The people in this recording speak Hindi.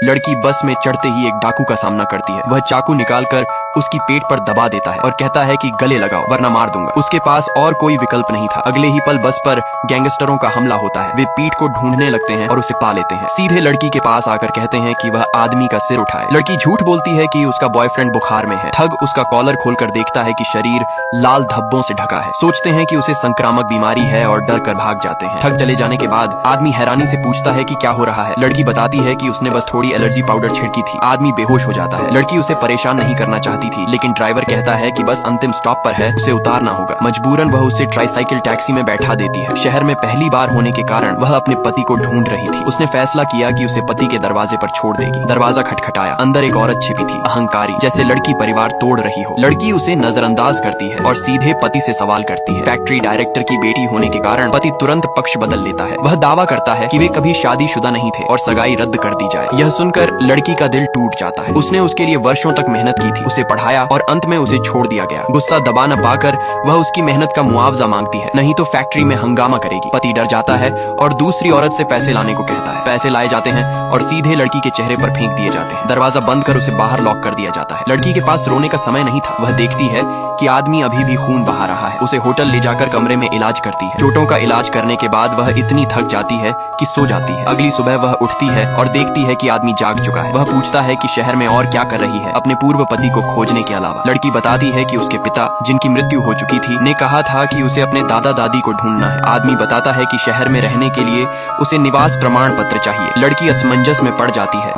लड़की बस में चढ़ते ही एक डाकू का सामना करती है। वह चाकू निकालकर उसकी पेट पर दबा देता है और कहता है कि गले लगाओ वरना मार दूंगा। उसके पास और कोई विकल्प नहीं था। अगले ही पल बस पर गैंगस्टरों का हमला होता है। वे पीठ को ढूंढने लगते हैं और उसे पा लेते हैं। सीधे लड़की के पास आकर कहते हैं कि वह आदमी का सिर उठाए। लड़की झूठ बोलती है कि उसका बॉयफ्रेंड बुखार में है। ठग उसका कॉलर खोलकर देखता है कि शरीर लाल धब्बों से ढका है। सोचते हैं कि उसे संक्रामक बीमारी है और डर कर भाग जाते हैं। ठग चले जाने के बाद आदमी हैरानी से पूछता है कि क्या हो रहा है। लड़की बताती है कि उसने बस थोड़ी एलर्जी पाउडर छिड़की थी। आदमी बेहोश हो जाता है। लड़की उसे परेशान नहीं करना चाहती थी, लेकिन ड्राइवर कहता है कि बस अंतिम स्टॉप पर है, उसे उतारना होगा। मजबूरन वह उसे ट्राईसाइकिल टैक्सी में बैठा देती है। शहर में पहली बार होने के कारण वह अपने पति को ढूंढ रही थी। उसने फैसला किया कि उसे पति के दरवाजे पर छोड़ देगी। दरवाजा खटखटाया। अंदर एक औरत छिपी थी, अहंकारी, जैसे लड़की परिवार तोड़ रही हो। लड़की उसे नजरअंदाज करती है और सीधे पति से सवाल करती है। फैक्ट्री डायरेक्टर की बेटी होने के कारण पति तुरंत पक्ष बदल लेता है। वह दावा करता है कि वे कभी शादीशुदा नहीं थे और सगाई रद्द कर दी जाए। यह सुनकर लड़की का दिल टूट जाता है। उसने उसके लिए वर्षों तक मेहनत की थी, उसे पढ़ाया और अंत में उसे छोड़ दिया गया। गुस्सा दबा न पाकर वह उसकी मेहनत का मुआवजा मांगती है, नहीं तो फैक्ट्री में हंगामा करेगी। पति डर जाता है और दूसरी औरत से पैसे लाने को कहता है। पैसे लाए जाते हैं और सीधे लड़की के चेहरे पर फेंक दिए जाते हैं। दरवाजा बंद कर उसे बाहर लॉक कर दिया जाता है। लड़की के पास रोने का समय नहीं था। वह देखती है कि आदमी अभी भी खून बहा रहा है। उसे होटल ले जाकर कमरे में इलाज करती है। चोटों का इलाज करने के बाद वह इतनी थक जाती है कि सो जाती है। अगली सुबह वह उठती है और देखती है कि आदमी जाग चुका है। वह पूछता है कि शहर में और क्या कर रही है अपने पूर्व पति को खोजने के अलावा। लड़की बताती है कि उसके पिता, जिनकी मृत्यु हो चुकी थी, ने कहा था कि उसे अपने दादा दादी को ढूंढना है। आदमी बताता है कि शहर में रहने के लिए उसे निवास प्रमाण पत्र चाहिए। लड़की असमंजस में पड़ जाती है।